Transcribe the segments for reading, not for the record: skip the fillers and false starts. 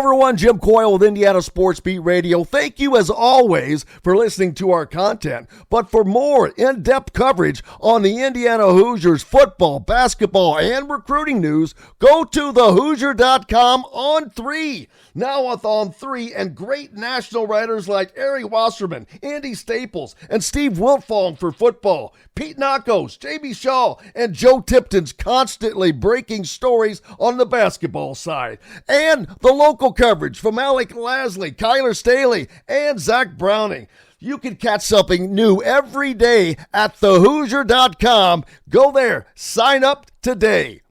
everyone, Jim Coyle with Indiana Sports Beat Radio. Thank you, as always, for listening to our content. But for more in-depth coverage on the Indiana Hoosiers football, basketball, and recruiting news, go to thehoosier.com On3. Now with On3 and great national writers like Ari Wasserman, Andy Staples, and Steve Wiltfong for football. Pete Nakos, Jamie Shaw, and Joe Tipton's constantly breaking stories on the basketball side. And the local coverage from Alec Lasley, Kyler Staley, and Zach Browning. You can catch something new every day at thehoosier.com. Go there. Sign up today.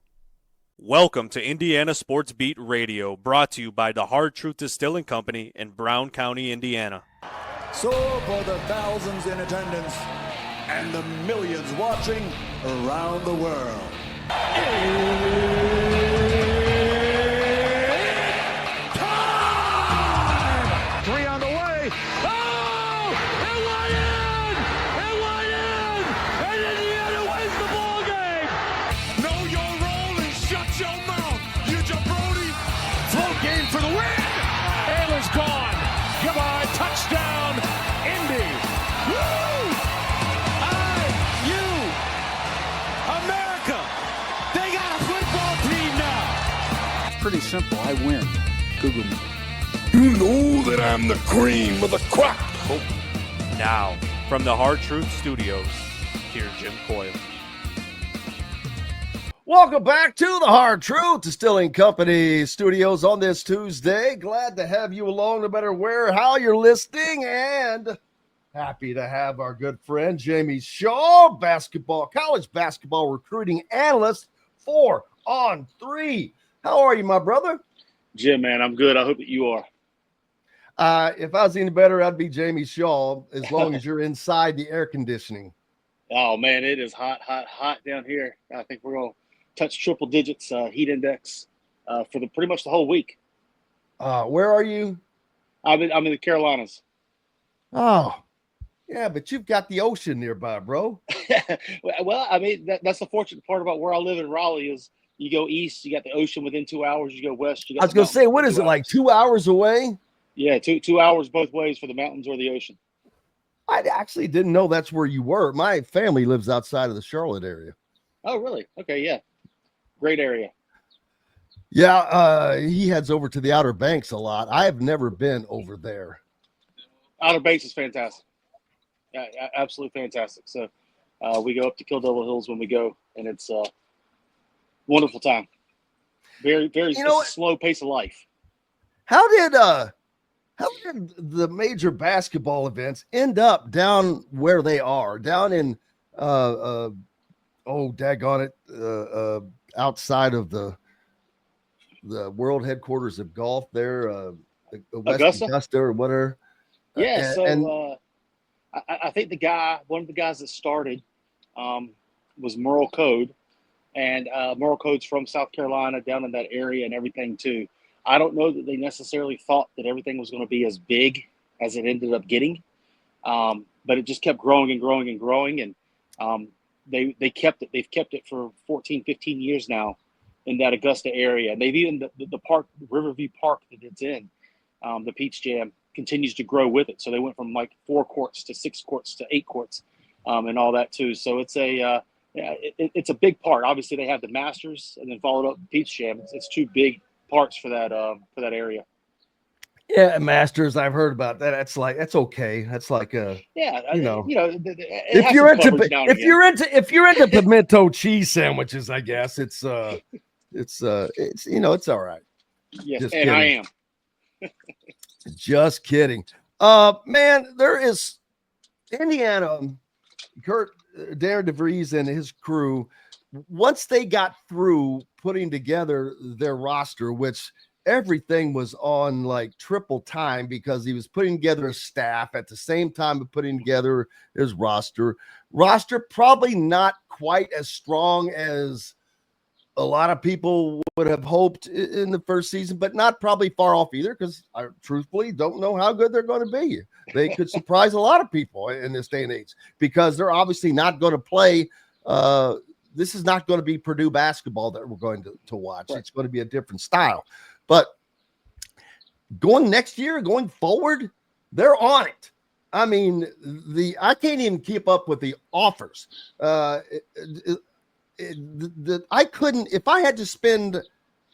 Welcome to Indiana Sports Beat Radio, brought to you by the Hard Truth Distilling Company in Brown County, Indiana. So for the thousands in attendance and the millions watching around the world, three on the way. Oh! It went in! It went in! And Indiana wins the ball game! Know your role and shut your mouth, you jabroni! Float game for the win! Ayler's gone. Come on, touchdown, Indy! Woo! IU! America! They got a football team now! It's pretty simple. I win. Google me. You know that I'm the cream of the crop. Now, from the Hard Truth Studios, here's Jim Coyle. Welcome back to the Hard Truth Distilling Company studios on this Tuesday. Glad to have you along, no matter where, how you're listening, and happy to have our good friend Jamie Shaw, college basketball recruiting analyst for On3. How are you, my brother? Jim, man, I'm good. I hope that you are. If I was any better, I'd be Jamie Shaw, as long as you're inside the air conditioning. Oh, man, it is hot down here. I think we're going to touch triple digits heat index for pretty much the whole week. Where are you? I'm in the Carolinas. Oh, yeah, but you've got the ocean nearby, bro. Well, I mean, that's the fortunate part about where I live in Raleigh is you go east, you got the ocean within 2 hours. You go west, you got I was going to say, what is it, like 2 hours away? Yeah, two hours both ways for the mountains or the ocean. I actually didn't know that's where you were. My family lives outside of the Charlotte area. Oh, really? Okay, yeah. Great area. Yeah, he heads over to the Outer Banks a lot. I have never been over there. Outer Banks is fantastic. Yeah, absolutely fantastic. So we go up to Kill Devil Hills when we go, and it's a wonderful time. Very, very slow pace of life. How did the major basketball events end up down where they are? Down in daggone it, outside of the world headquarters of golf there, West Augusta or whatever. Yeah, I think one of the guys that started was Merle Code, and Merle Code's from South Carolina, down in that area and everything too. I don't know that they necessarily thought that everything was going to be as big as it ended up getting, but it just kept growing and growing and growing, and they kept it. They've kept it for 14, 15 years now in that Augusta area. And they've even the park, Riverview Park that it's in, the Peach Jam, continues to grow with it. So they went from like 4 courts to 6 courts to 8 courts, and all that too. So it's it's a big part. Obviously, they have the Masters and then followed up the Peach Jam. It's 2 big parts for that area. Yeah, Masters. I've heard about that. That's okay. That's like if you're into pimento cheese sandwiches, I guess it's all right. Yes, just and kidding. I am. Just kidding. Man, there is Indiana. Darian DeVries and his crew, once they got through putting together their roster, which everything was on like triple time because he was putting together a staff at the same time of putting together his roster. Probably not quite as strong as a lot of people would have hoped in the first season, but not probably far off either, because I truthfully don't know how good they're going to be. They could surprise a lot of people in this day and age because they're obviously not going to play. This is not going to be Purdue basketball that we're going to watch. Right. It's going to be a different style. But going next year, going forward, they're on it. I mean, I can't even keep up with the offers. I couldn't, if I had to spend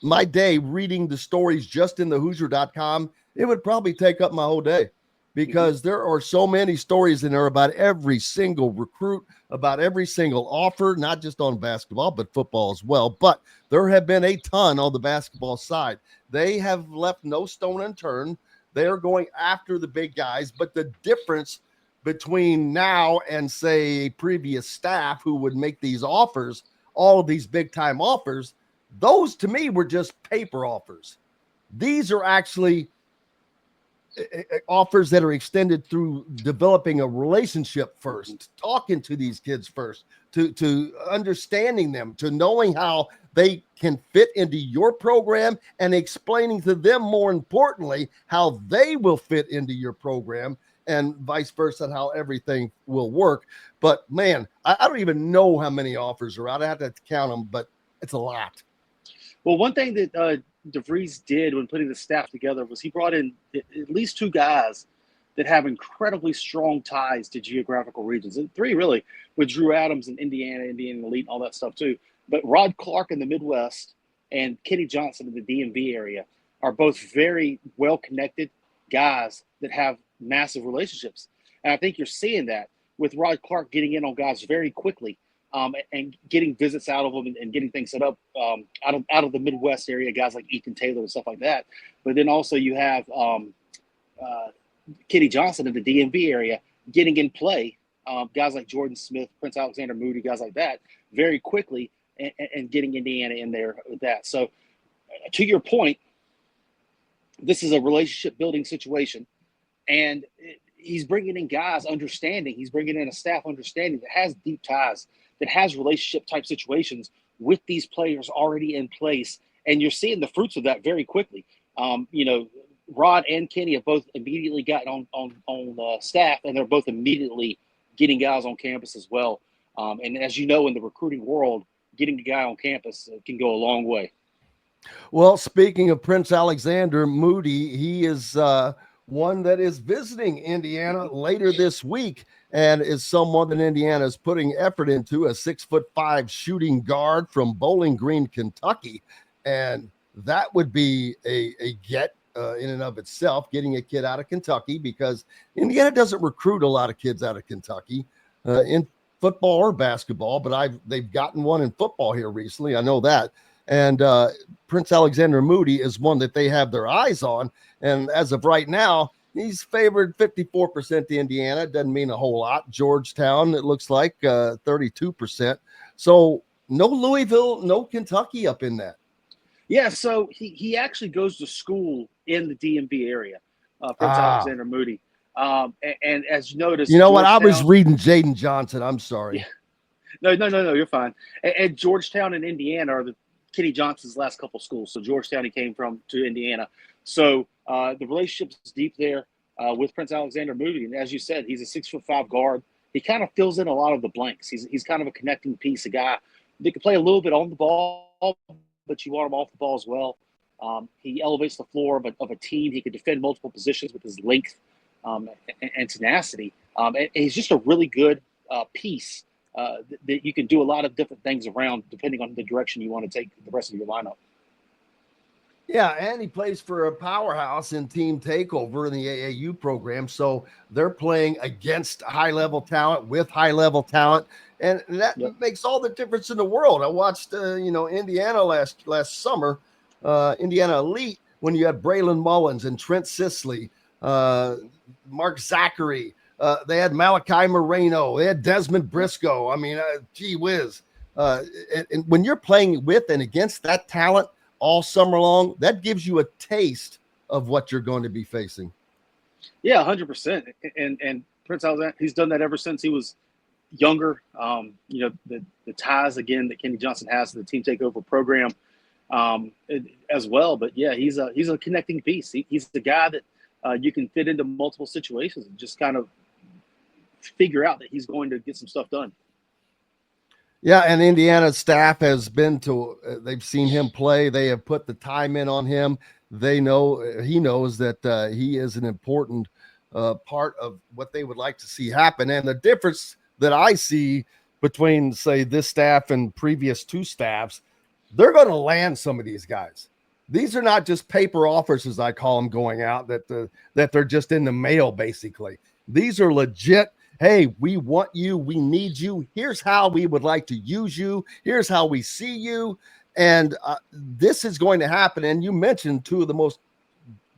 my day reading the stories just in the Hoosier.com, it would probably take up my whole day, because there are so many stories in there about every single recruit, about every single offer, not just on basketball, but football as well. But there have been a ton on the basketball side. They have left no stone unturned. They're going after the big guys, but the difference between now and, say, previous staff who would make these offers, all of these big time offers, those to me were just paper offers. These are actually offers that are extended through developing a relationship first, talking to these kids first, to understanding them, to knowing how they can fit into your program, and explaining to them, more importantly, how they will fit into your program, and vice versa, how everything will work. But man, I don't even know how many offers are out. I have to count them, but it's a lot. Well, one thing that DeVries did when putting the staff together was he brought in at least 2 guys that have incredibly strong ties to geographical regions, and 3 really, with Drew Adams in Indiana Elite, and all that stuff too. But Rod Clark in the Midwest and Kenny Johnson in the DMV area are both very well-connected guys that have massive relationships. And I think you're seeing that with Rod Clark getting in on guys very quickly, and getting visits out of them, and getting things set up out of the Midwest area, guys like Ethan Taylor and stuff like that. But then also you have Kenny Johnson in the DMV area getting in play, guys like Jordan Smith, Prince Alexander Moody, guys like that, very quickly, and getting Indiana in there with that. So to your point, this is a relationship building situation, and he's bringing in guys understanding. He's bringing in a staff understanding that has deep ties, that has relationship type situations with these players already in place. And you're seeing the fruits of that very quickly. Rod and Kenny have both immediately gotten on staff, and they're both immediately getting guys on campus as well. And as you know, in the recruiting world, getting a guy on campus can go a long way. Well, speaking of Prince Alexander Moody, he is one that is visiting Indiana later this week, and is someone that Indiana is putting effort into, a 6'5" shooting guard from Bowling Green, Kentucky. And that would be a get in and of itself, getting a kid out of Kentucky, because Indiana doesn't recruit a lot of kids out of Kentucky in football or basketball, but they've gotten one in football here recently. I know that. And Prince Alexander Moody is one that they have their eyes on. And as of right now, he's favored 54% to Indiana. Doesn't mean a whole lot. Georgetown, it looks like 32%. So no Louisville, no Kentucky up in that. Yeah, so he actually goes to school in the DMV area, Prince Alexander Moody. And as you notice, you know what? I was reading Jaden Johnson. I'm sorry. Yeah. No, you're fine. And Georgetown and Indiana are Kenny Johnson's last couple schools. So Georgetown he came from to Indiana. So the relationship is deep there with Prince Alexander Moody. And as you said, he's a 6'5" guard. He kind of fills in a lot of the blanks. He's kind of a connecting piece, a guy that can play a little bit on the ball, but you want him off the ball as well. He elevates the floor of a team. He can defend multiple positions with his length and tenacity. And he's just a really good piece that you can do a lot of different things around, depending on the direction you want to take the rest of your lineup. Yeah, and he plays for a powerhouse in Team Takeover in the AAU program. So they're playing against high-level talent with high-level talent, and that makes all the difference in the world. I watched, Indiana last summer, Indiana Elite, when you had Braylon Mullins and Trent Sisley, Mark Zachary. They had Malachi Moreno. They had Desmond Briscoe. I mean, gee whiz. And when you're playing with and against that talent all summer long, that gives you a taste of what you're going to be facing. Yeah, 100%. And Prince Alexander, he's done that ever since he was younger. The ties, again, that Kenny Johnson has to the Team Takeover program as well. But, yeah, he's a connecting piece. He's the guy that you can fit into multiple situations and just kind of figure out that he's going to get some stuff done. Yeah, and Indiana's staff has been they've seen him play. They have put the time in on him. he knows that he is an important part of what they would like to see happen. And the difference that I see between, say, this staff and previous two staffs, they're going to land some of these guys. These are not just paper offers, as I call them, going out that they're just in the mail, basically. These are legit. Hey, we want you. We need you. Here's how we would like to use you. Here's how we see you. And this is going to happen. And you mentioned two of the most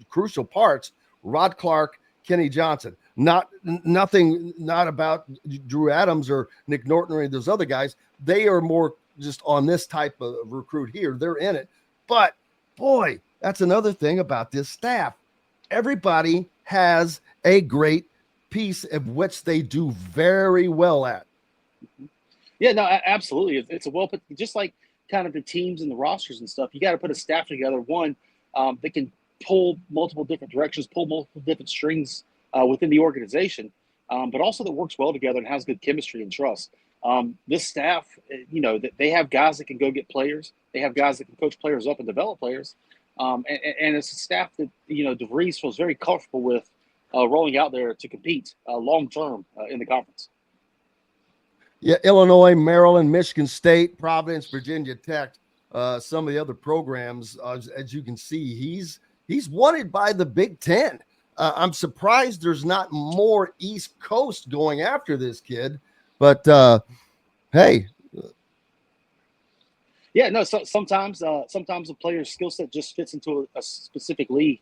crucial parts, Rod Clark, Kenny Johnson. Not about Drew Adams or Nick Norton or any of those other guys. They are more just on this type of recruit here. They're in it. But boy, that's another thing about this staff. Everybody has a great piece of which they do very well at. Yeah, no, absolutely. It's a well put, just like kind of the teams and the rosters and stuff. You got to put a staff together. One, that can pull multiple different directions, pull multiple different strings within the organization, but also that works well together and has good chemistry and trust. This staff, they have guys that can go get players. They have guys that can coach players up and develop players. And it's a staff that, DeVries feels very comfortable with rolling out there to compete long-term in the conference. Yeah, Illinois, Maryland, Michigan State, Providence, Virginia Tech, some of the other programs, as you can see, he's wanted by the Big Ten. I'm surprised there's not more East Coast going after this kid, but hey. Yeah, no. So sometimes a player's skill set just fits into a specific league,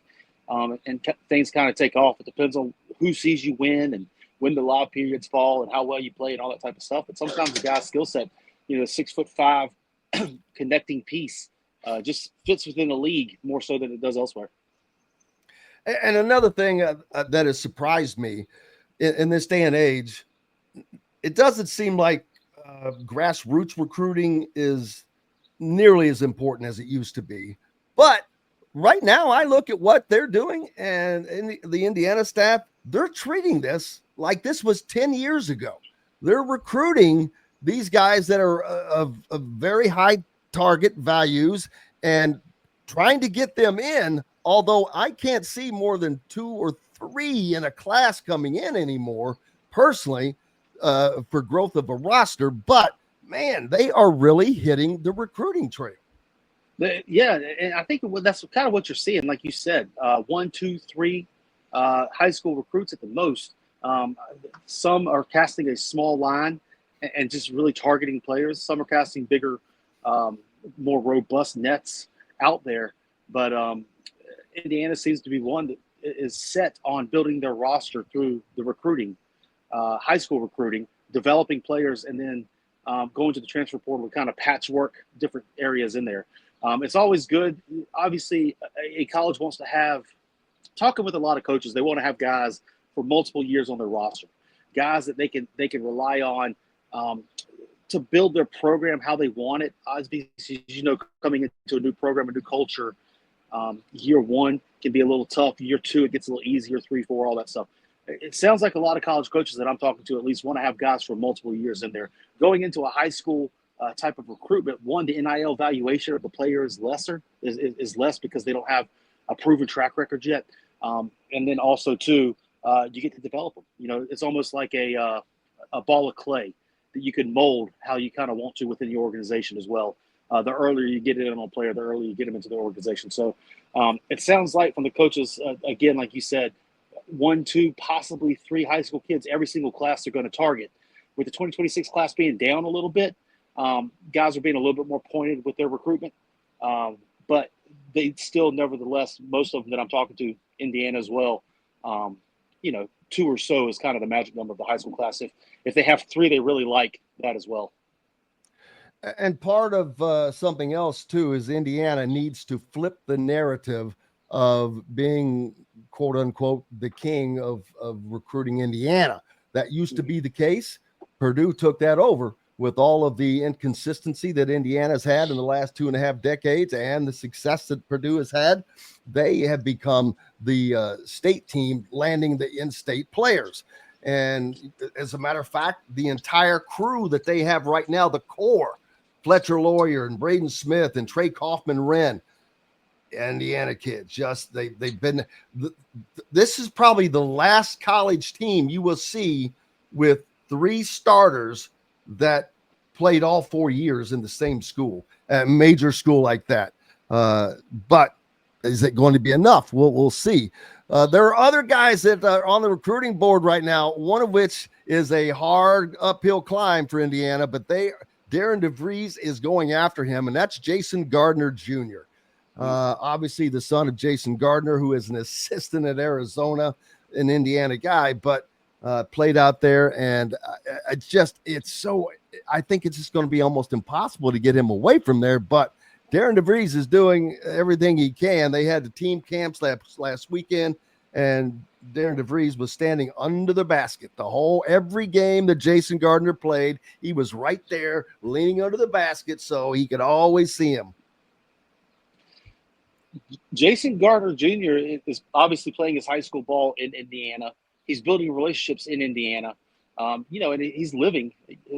and things kind of take off. It depends on who sees you win and when the live periods fall and how well you play and all that type of stuff. But sometimes the guy's skill set, 6'5" connecting piece, just fits within the league more so than it does elsewhere. And another thing that has surprised me in this day and age, it doesn't seem like grassroots recruiting is nearly as important as it used to be. But right now, I look at what they're doing, and in the Indiana staff, they're treating this like this was 10 years ago. They're recruiting these guys that are of very high target values and trying to get them in, although I can't see more than 2 or 3 in a class coming in anymore, personally, for growth of a roster. But, man, they are really hitting the recruiting trail. Yeah, and I think that's kind of what you're seeing. Like you said, 1, 2, 3 high school recruits at the most. Some are casting a small line and just really targeting players. Some are casting bigger, more robust nets out there. But Indiana seems to be one that is set on building their roster through the recruiting, high school recruiting, developing players, and then going to the transfer portal to kind of patchwork different areas in there. It's always good. Obviously, a college wants to have, talking with a lot of coaches, they want to have guys for multiple years on their roster, guys that they can rely on to build their program how they want it. Obviously, coming into a new program, a new culture, year 1 can be a little tough. Year 2, it gets a little easier. 3, 4, all that stuff. It sounds like a lot of college coaches that I'm talking to at least want to have guys for multiple years in there. Going into a high school type of recruitment, one, the NIL valuation of the player is is less because they don't have a proven track record yet. And then also, too, you get to develop them. It's almost like a ball of clay that you can mold how you kind of want to within your organization as well. The earlier you get it on a player, the earlier you get them into the organization. So it sounds like from the coaches, again, like you said, 1, 2, possibly 3 high school kids, every single class they're going to target. With the 2026 class being down a little bit, guys are being a little bit more pointed with their recruitment. But they still, nevertheless, most of them that I'm talking to, Indiana as well, 2 or so is kind of the magic number of the high school class. If they have 3, they really like that as well. And part of something else, too, is Indiana needs to flip the narrative of being, quote unquote, the king of recruiting Indiana. That used to be the case. Purdue took that over with all of the inconsistency that Indiana's had in the last 2.5 decades and the success that Purdue has had. They have become the state team landing the in-state players. And as a matter of fact, the entire crew that they have right now, the core, Fletcher Lawyer and Braden Smith and Trey Kaufman-Wren, Indiana kid. Just they've been. This is probably the last college team you will see with 3 starters that played all 4 years in the same school, a major school like that. But is it going to be enough? We'll see. There are other guys that are on the recruiting board right now, one of which is a hard uphill climb for Indiana, but Darian DeVries is going after him, and that's Jason Gardner Jr. Obviously the son of Jason Gardner, who is an assistant at Arizona, an Indiana guy, but played out there. And I think it's just going to be almost impossible to get him away from there. But Darian DeVries is doing everything he can. They had the team camps last weekend, and Darian DeVries was standing under the basket every game that Jason Gardner played. He was right there leaning under the basket so he could always see him. Jason Gardner Jr. is obviously playing his high school ball in Indiana. He's building relationships in Indiana, and he's living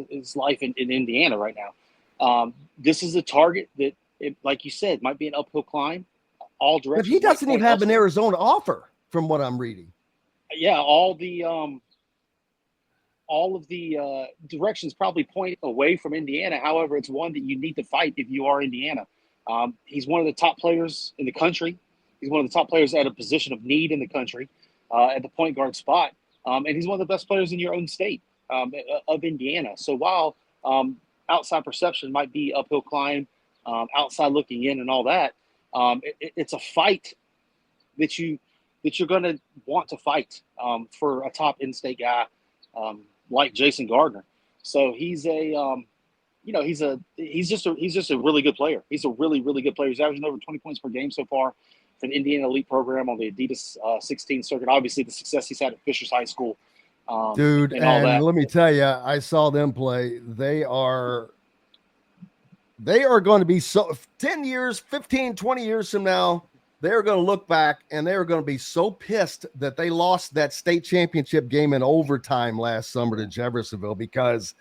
his life in Indiana right now. This is a target that, like you said, might be an uphill climb. All directions. But he doesn't even have an Arizona offer, from what I'm reading. Yeah, all of the directions probably point away from Indiana. However, it's one that you need to fight if you are Indiana. He's one of the top players in the country. He's one of the top players at a position of need in the country, at the point guard spot. And he's one of the best players in your own state of Indiana. So while outside perception might be uphill climb, outside looking in and all that, it's a fight that you're going to want to fight for a top in-state guy like Jason Gardner. So he's just a really good player. He's a really, really good player. He's averaging over 20 points per game so far for the Indiana Elite program on the Adidas 16 circuit. Obviously, the success he's had at Fishers High School. Dude, and all that. Let me tell you, I saw them play. They are going to be 10 years, 15, 20 years from now, they're going to look back and they're going to be so pissed that they lost that state championship game in overtime last summer to Jeffersonville, because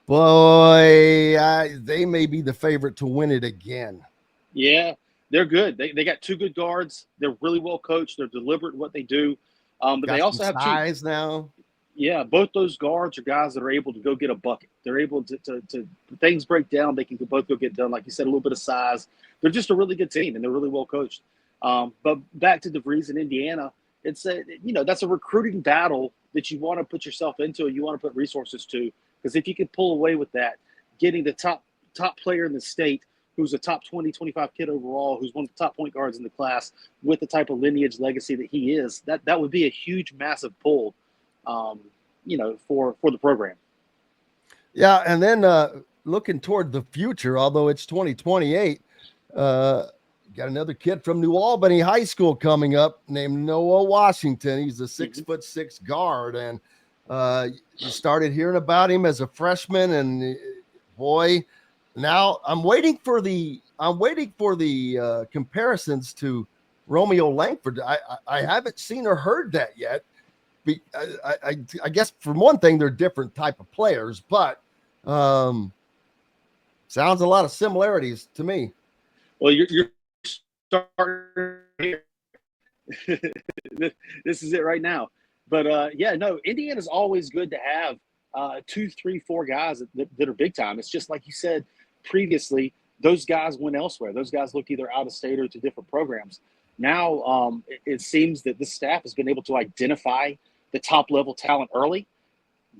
boy, they may be the favorite to win it again. Yeah, they're good. They got 2 good guards. They're really well coached. They're deliberate in what they do. But they also have size now. Yeah, both those guards are guys that are able to go get a bucket. They're able to things break down, they can both go get done. Like you said, a little bit of size. They're just a really good team, and they're really well coached. But back to DeVries in Indiana, that's a recruiting battle that you want to put yourself into and you want to put resources to. Because if you can pull away with that, getting the top player in the state, who's a top 20, 25 kid overall, who's one of the top point guards in the class with the type of lineage legacy that he is, that would be a huge, massive pull, for the program. Yeah, and then looking toward the future, although it's 2028, got another kid from New Albany High School coming up named Noah Washington. He's a 6'6" guard, and you started hearing about him as a freshman, and boy, now I'm waiting for the comparisons to Romeo Langford. I haven't seen or heard that yet. I guess for one thing, they're different type of players, but sounds a lot of similarities to me. Well, you're starting here. This is it right now. But Indiana's always good to have 2, 3, 4 guys that are big time. It's just like you said previously, those guys went elsewhere. Those guys look either out of state or to different programs. Now it seems that this staff has been able to identify the top level talent early,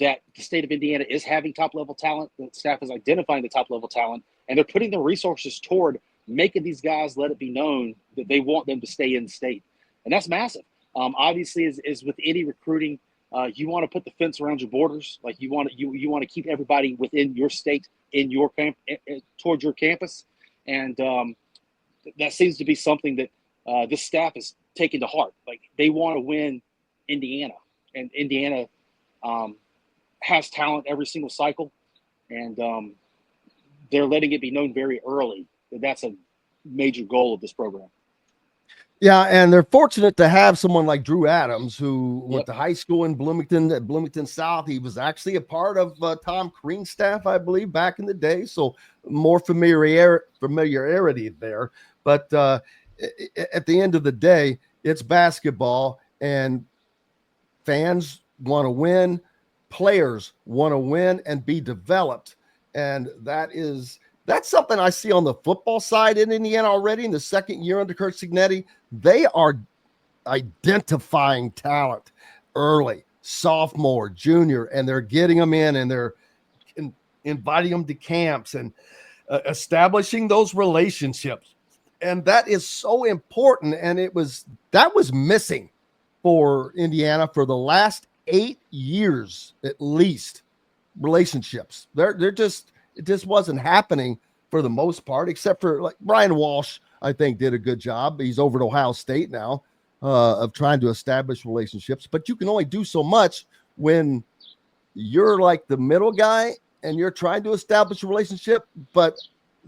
that the state of Indiana is having top level talent. The staff is identifying the top level talent, and they're putting their resources toward making these guys let it be known that they want them to stay in state. And that's massive. Obviously, as with any recruiting, you want to put the fence around your borders. Like you want to keep everybody within your state, in your towards your campus, and that seems to be something that this staff is taking to heart. Like they want to win Indiana, and Indiana has talent every single cycle, and they're letting it be known very early that that's a major goal of this program. Yeah, and they're fortunate to have someone like Drew Adams, who went to high school in Bloomington, at Bloomington South. He was actually a part of Tom Crean's staff, I believe, back in the day. So more familiarity there. But at the end of the day, it's basketball, and fans want to win, players want to win and be developed. And that's something I see on the football side in Indiana already in the second year under Kurt Signetti. They are identifying talent early, sophomore, junior, and they're getting them in, and they're inviting them to camps and establishing those relationships. And that is so important. And that was missing for Indiana for the last 8 years, at least. Relationships. It just wasn't happening for the most part, except for like Brian Walsh, I think, did a good job. He's over at Ohio State now, of trying to establish relationships. But you can only do so much when you're like the middle guy and you're trying to establish a relationship, but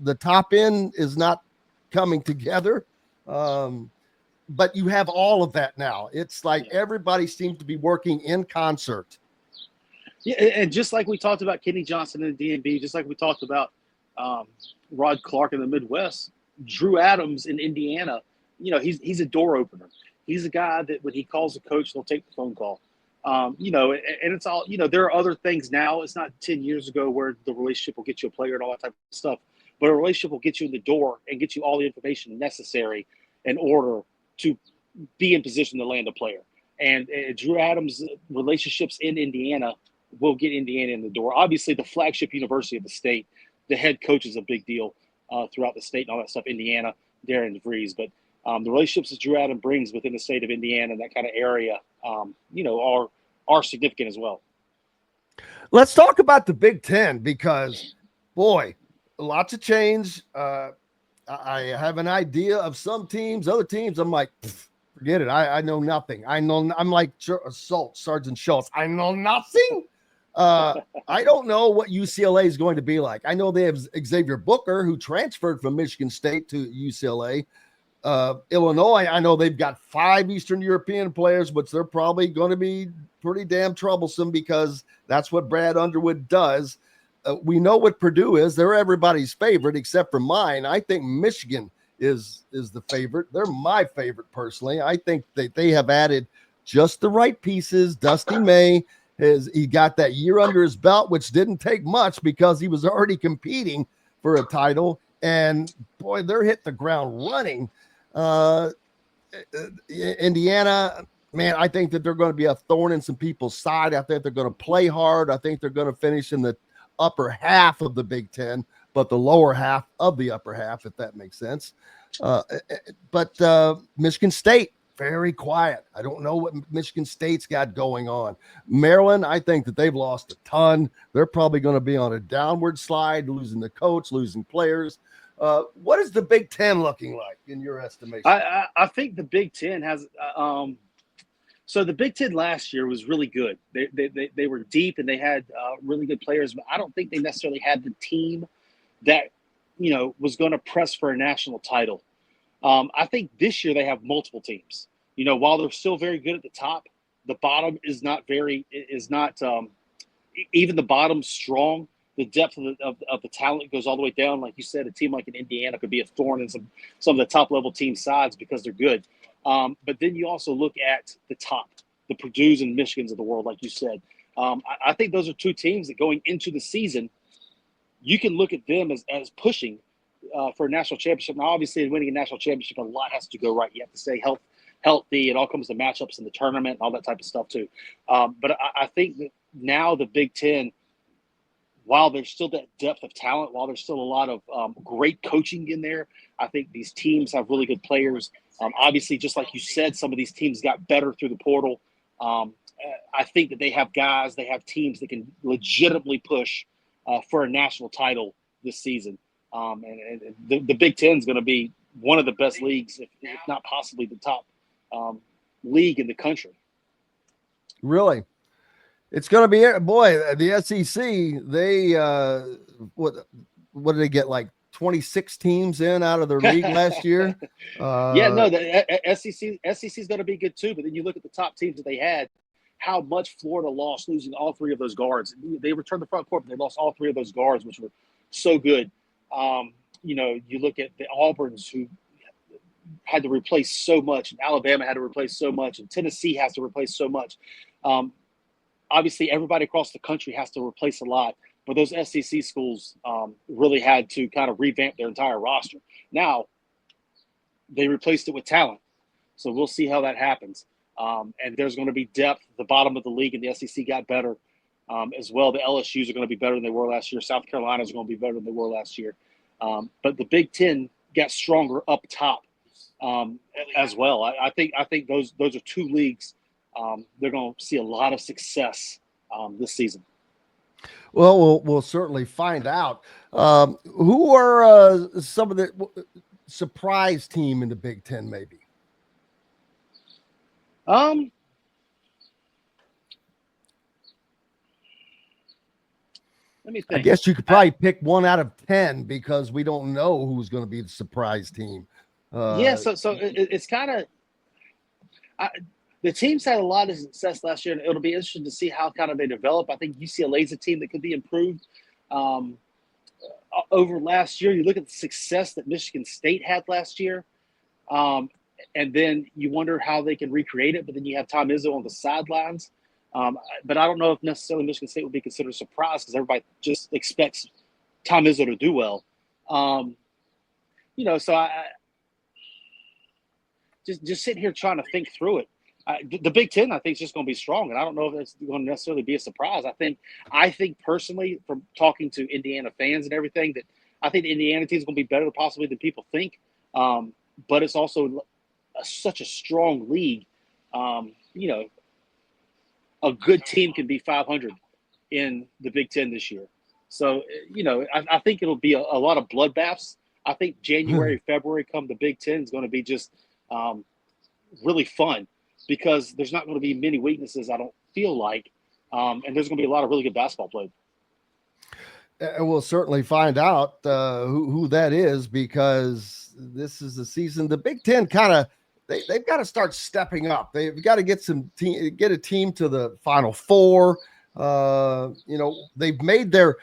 the top end is not coming together. But you have all of that now. It's like everybody seems to be working in concert. Yeah, and just like we talked about Kenny Johnson in the DMV, just like we talked about Rod Clark in the Midwest, Drew Adams in Indiana, he's a door opener. He's a guy that when he calls a coach, they'll take the phone call. And it's all, there are other things now. It's not 10 years ago where the relationship will get you a player and all that type of stuff, but a relationship will get you in the door and get you all the information necessary in order to be in position to land a player. And Drew Adams' relationships in Indiana will get Indiana in the door. Obviously, the flagship university of the state, the head coach is a big deal throughout the state and all that stuff. Indiana, Darian DeVries, but the relationships that Drew Adams brings within the state of Indiana and that kind of area, are significant as well. Let's talk about the Big Ten because, boy, lots of change. I have an idea of some teams, other teams. I'm like, forget it. I know nothing. I'm like Sergeant Schultz. I know nothing. I don't know what UCLA is going to be like. I know they have Xavier Booker, who transferred from Michigan State to UCLA. Illinois, I know they've got 5 Eastern European players, but they're probably going to be pretty damn troublesome because that's what Brad Underwood does. We know what Purdue is. They're everybody's favorite except for mine. I think Michigan is the favorite. They're my favorite personally. I think that they have added just the right pieces. Dusty May he got that year under his belt, which didn't take much because he was already competing for a title. And boy, they're hit the ground running. Indiana, man, I think that they're going to be a thorn in some people's side. I think they're going to play hard. I think they're going to finish in the upper half of the Big Ten, but the lower half of the upper half, if that makes sense. But Michigan State, very quiet. I don't know what Michigan State's got going on. Maryland, I think that they've lost a ton. They're probably going to be on a downward slide, losing the coach, losing players. What is the Big Ten looking like in your estimation? I think the Big Ten has so the Big Ten last year was really good. They were deep and they had really good players, but I don't think they necessarily had the team that was going to press for a national title. I think this year they have multiple teams. While they're still very good at the top, the bottom is not even the bottom strong. The depth of the talent goes all the way down. Like you said, a team like an Indiana could be a thorn in some of the top level team sides because they're good. But then you also look at the top, the Purdue's and Michigans of the world, like you said. I think those are two teams that going into the season, you can look at them as pushing for a national championship. Now, obviously, in winning a national championship, a lot has to go right. You have to stay healthy. It all comes to matchups in the tournament and all that type of stuff too. But I think that now the Big Ten, while there's still that depth of talent, while there's still a lot of great coaching in there, I think these teams have really good players. Obviously, just like you said, some of these teams got better through the portal. I think that they have teams that can legitimately push for a national title this season. And the Big Ten is going to be one of the best leagues, if not possibly the top league in the country. Really? It's going to be, boy, the SEC, they, what did they get, like 26 teams in out of their league last year? The SEC is going to be good too, but then you look at the top teams that they had, how much Florida lost losing all 3 of those guards. They returned the front court, but they lost all 3 of those guards, which were so good. You look at the Auburns, who had to replace so much, and Alabama had to replace so much, and Tennessee has to replace so much. Obviously, everybody across the country has to replace a lot, but those SEC schools really had to kind of revamp their entire roster. Now, they replaced it with talent, so we'll see how that happens. And there's going to be depth. The bottom of the league and the SEC got better as well. The LSUs are going to be better than they were last year. South Carolina is going to be better than they were last year. But the Big Ten got stronger up top as well. I think those are two leagues. They're going to see a lot of success this season. Well, we'll certainly find out. Who are some of the surprise team in the Big Ten, maybe? Let me think. I guess you could probably pick 1 out of 10 because we don't know who's going to be the surprise team. So it's kind of the teams had a lot of success last year, and it'll be interesting to see how kind of they develop. I think UCLA is a team that could be improved over last year. You look at the success that Michigan State had last year, and then you wonder how they can recreate it. But then you have Tom Izzo on the sidelines. But I don't know if necessarily Michigan State would be considered a surprise because everybody just expects Tom Izzo to do well. So I just sitting here trying to think through it. The Big Ten, I think, is just going to be strong, and I don't know if it's going to necessarily be a surprise. I think personally, from talking to Indiana fans and everything, that I think the Indiana team is going to be better possibly than people think. But it's also such a strong league. A good team can be 500 in the Big Ten this year. So, I think it'll be a lot of bloodbaths. I think January, February come the Big Ten is going to be just really fun because there's not going to be many weaknesses, I don't feel like. And there's going to be a lot of really good basketball played. And we'll certainly find out who that is because this is the season. The Big Ten kind of they've got to start stepping up. They've got to get a team to the Final Four. They've made their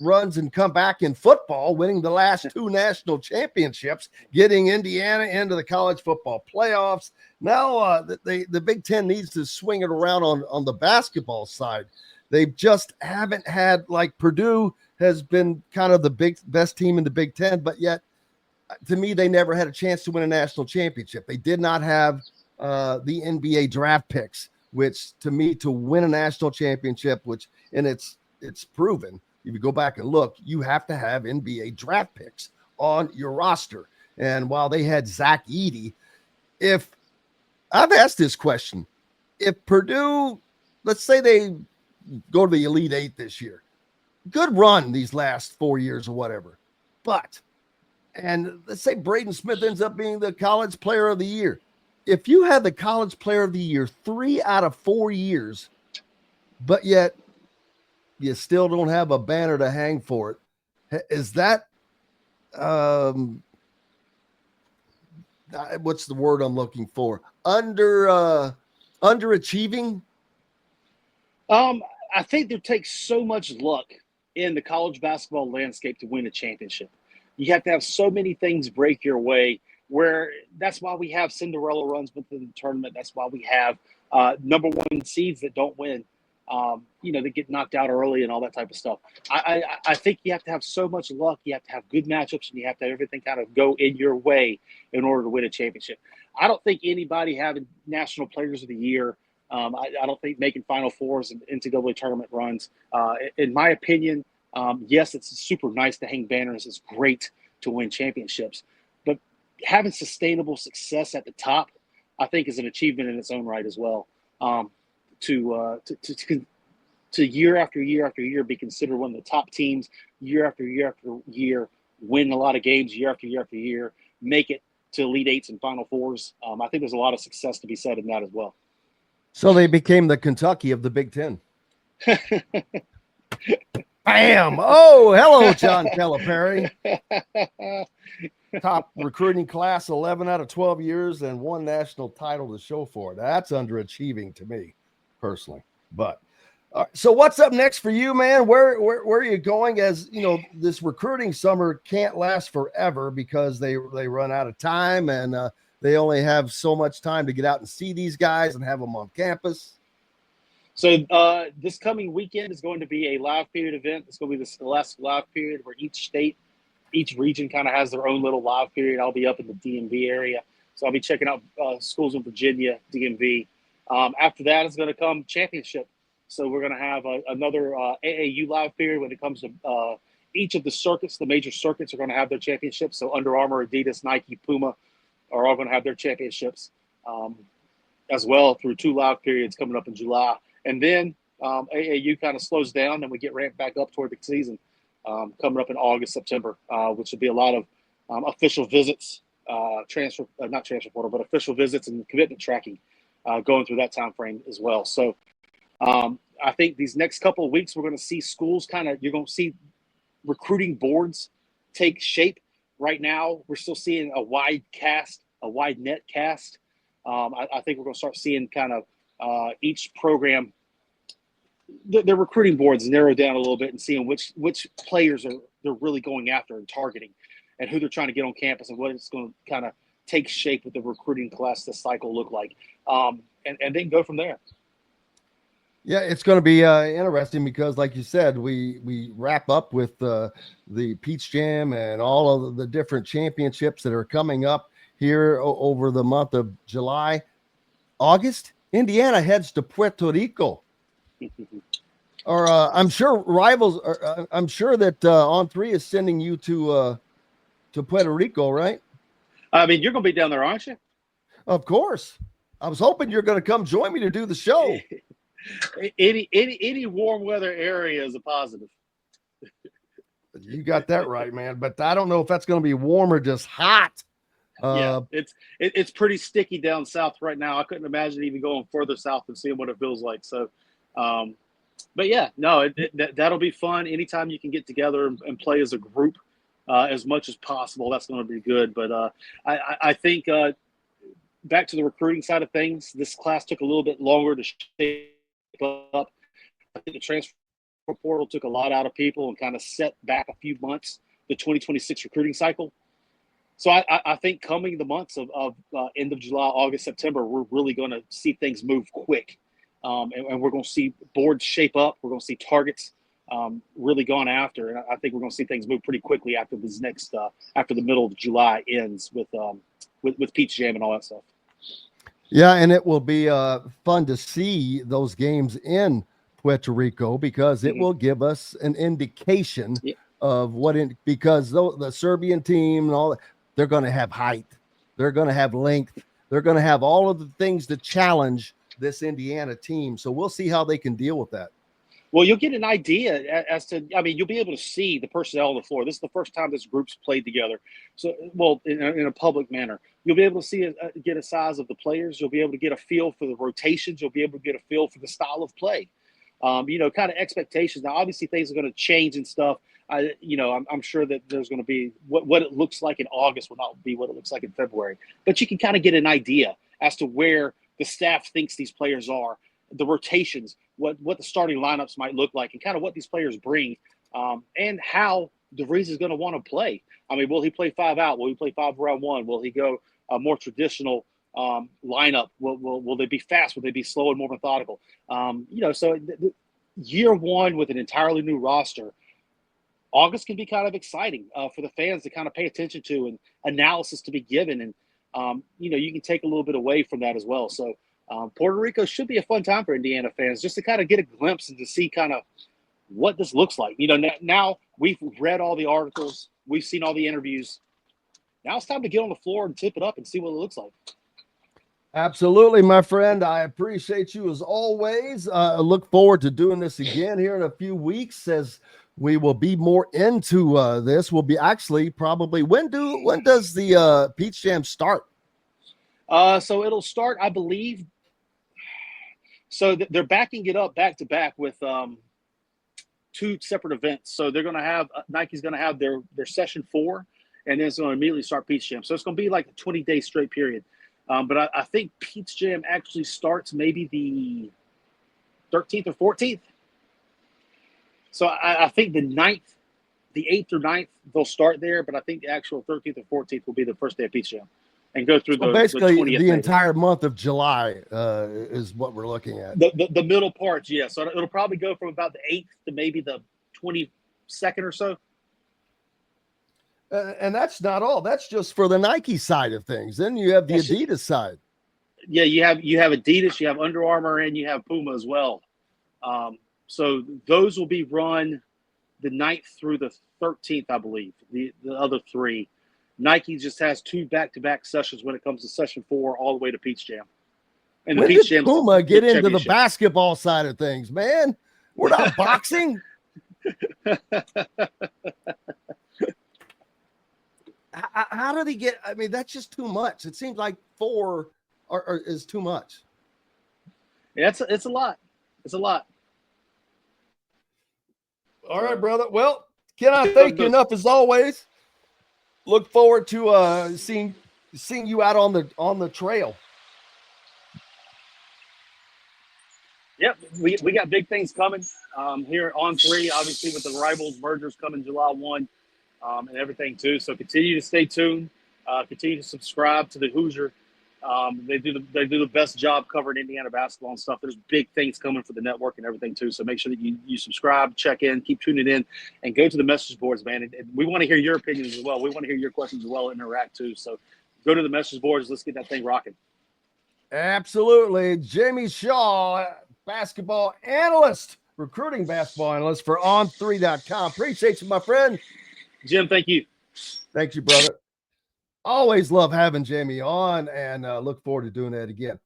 runs and come back in football, winning the last 2 national championships, getting Indiana into the college football playoffs. Now the Big Ten needs to swing it around on the basketball side. They just haven't had, like Purdue has been kind of the best team in the Big Ten, but yet to me, they never had a chance to win a national championship. They did not have the NBA draft picks, which to me, to win a national championship, and it's proven, if you go back and look, you have to have NBA draft picks on your roster. And while they had Zach Edey, if I've asked this question, if Purdue, let's say they go to the Elite Eight this year, good run these last 4 years or whatever, and let's say Braden Smith ends up being the college player of the year. If you had the college player of the year 3 out of 4 years, but yet you still don't have a banner to hang for it, is that what's the word I'm looking for? Underachieving? I think there takes so much luck in the college basketball landscape to win a championship. You have to have so many things break your way. Where that's why we have Cinderella runs within the tournament. That's why we have number 1 seeds that don't win. They get knocked out early and all that type of stuff. I think you have to have so much luck. You have to have good matchups, and you have to have everything kind of go in your way in order to win a championship. I don't think anybody having national players of the year. I don't think making Final Fours and NCAA tournament runs. In my opinion, yes, it's super nice to hang banners. It's great to win championships. But having sustainable success at the top, I think, is an achievement in its own right as well. To year after year after year be considered one of the top teams, year after year after year, win a lot of games year after year after year, make it to Elite Eights and Final Fours. I think there's a lot of success to be said in that as well. So they became the Kentucky of the Big Ten. Bam! Oh, hello, John Calipari. Top recruiting class, 11 out of 12 years, and 1 national title to show for it. That's underachieving to me, personally. But So what's up next for you, man? Where are you going? As you know, this recruiting summer can't last forever because they run out of time, and they only have so much time to get out and see these guys and have them on campus. So this coming weekend is going to be a live period event. It's going to be the last live period where each state, each region kind of has their own little live period. I'll be up in the DMV area, so I'll be checking out schools in Virginia, DMV. After that is going to come championship. So we're going to have another AAU live period when it comes to each of the circuits. The major circuits are going to have their championships. So Under Armour, Adidas, Nike, Puma are all going to have their championships as well through 2 live periods coming up in July. And then AAU kind of slows down and we get ramped back up toward the season coming up in August, September, which will be a lot of official visits, not transfer portal, but official visits and commitment tracking going through that time frame as well. So I think these next couple of weeks, we're going to see schools you're going to see recruiting boards take shape. Right now, we're still seeing a wide net cast. I think we're going to start seeing kind of each program, their recruiting boards narrow down a little bit and seeing which players they're really going after and targeting and who they're trying to get on campus and what it's going to kind of take shape with the recruiting class this cycle look like. And then go from there. Yeah, it's going to be interesting because, like you said, we wrap up with the Peach Jam and all of the different championships that are coming up here over the month of July. August, Indiana heads to Puerto Rico. Or I'm sure rivals. I'm sure that On3 is sending you to Puerto Rico, right? I mean, you're going to be down there, aren't you? Of course. I was hoping you're going to come join me to do the show. Any warm weather area is a positive. You got that right, man. But I don't know if that's going to be warm or just hot. Yeah, it's pretty sticky down south right now. I couldn't imagine even going further south and seeing what it feels like. So, but yeah, no, that'll be fun. Anytime you can get together and play as a group as much as possible, that's going to be good. But I think back to the recruiting side of things, this class took a little bit longer to shape up. I think the transfer portal took a lot out of people and kind of set back a few months the 2026 recruiting cycle. So I think coming the months of end of July, August, September, we're really going to see things move quick. And we're going to see boards shape up. We're going to see targets really gone after. And I think we're going to see things move pretty quickly after this next after the middle of July ends with Peach Jam and all that stuff. Yeah, and it will be fun to see those games in Puerto Rico because it will give us an indication of because the Serbian team and all that, they're going to have height, they're going to have length, they're going to have all of the things to challenge this Indiana team. So we'll see how they can deal with that. Well, you'll get an idea as to, I mean, you'll be able to see the personnel on the floor. This is the first time this group's played together. So, well, in a public manner, you'll be able to see, get a size of the players. You'll be able to get a feel for the rotations. You'll be able to get a feel for the style of play. Kind of expectations. Now, obviously, things are going to change and stuff. I'm sure that there's going to be what it looks like in August will not be what it looks like in February. But you can kind of get an idea as to where the staff thinks these players are, the rotations, what the starting lineups might look like, and kind of what these players bring, and how DeVries is going to want to play. I mean, will he play 5 out? Will he play 5 around 1? Will he go a more traditional lineup? Will they be fast? Will they be slow and more methodical? So year one with an entirely new roster, August can be kind of exciting for the fans to kind of pay attention to and analysis to be given. And, you can take a little bit away from that as well. So Puerto Rico should be a fun time for Indiana fans just to kind of get a glimpse and to see kind of what this looks like. Now we've read all the articles. We've seen all the interviews. Now it's time to get on the floor and tip it up and see what it looks like. Absolutely, my friend. I appreciate you as always. I look forward to doing this again here in a few weeks as we will be more into this. We'll be actually probably when does the Peach Jam start? So it'll start, I believe. So they're backing it up back to back with 2 separate events. So they're going to have Nike's going to have their session 4, and then it's going to immediately start Peach Jam. So it's going to be like a 20-day straight period. But I think Peach Jam actually starts maybe the 13th or 14th. So I think the 8th or 9th, they'll start there, but I think the actual 13th or 14th will be the first day of Peach Jam and go through basically the 20th. The entire month of July is what we're looking at. The middle parts, yeah. So it'll probably go from about the 8th to maybe the 22nd or so. And that's not all. That's just for the Nike side of things. Then you have the Adidas side. Yeah, you have Adidas, you have Under Armour, and you have Puma as well. So those will be run the 9th through the 13th, I believe. The other 3. Nike just has 2 back-to-back sessions when it comes to Session 4 all the way to Peach Jam. And when the Peach did Jam Puma get into the basketball side of things, man? We're not boxing. How did he get? I mean, that's just too much. It seems like 4 is too much. Yeah, it's a lot. It's a lot. All right, brother. Well, cannot thank you enough as always. Look forward to seeing you out on the trail. Yep, we got big things coming here on On3, obviously with the Rivals mergers coming July 1 and everything too. So continue to stay tuned. Continue to subscribe to the Hoosier. They do the best job covering Indiana basketball and stuff. There's big things coming for the network and everything too. So make sure that you subscribe, check in, keep tuning in, and go to the message boards, man. And we want to hear your opinions as well. We want to hear your questions as well, interact too. So go to the message boards. Let's get that thing rocking. Absolutely. Jamie Shaw, basketball analyst, recruiting basketball analyst for On3.com. Appreciate you, my friend. Jim, thank you. Thank you, brother. Always love having Jamie on, and look forward to doing that again.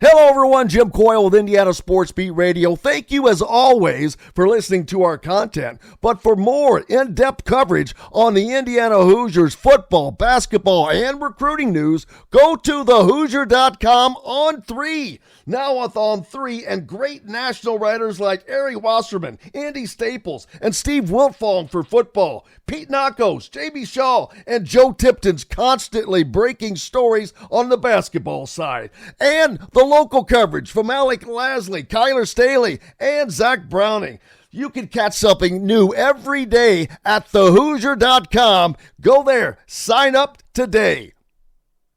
Hello, everyone. Jim Coyle with Indiana Sports Beat Radio. Thank you, as always, for listening to our content. But for more in-depth coverage on the Indiana Hoosiers football, basketball, and recruiting news, go to thehoosier.com On3. Now with On3 and great national writers like Ari Wasserman, Andy Staples, and Steve Wiltfong for football, Pete Nakos, Jamie Shaw, and Joe Tipton's constantly breaking stories on the basketball side. And the local coverage from Alec Lasley, Kyler Staley, and Zach Browning. You can catch something new every day at thehoosier.com. Go there, sign up today.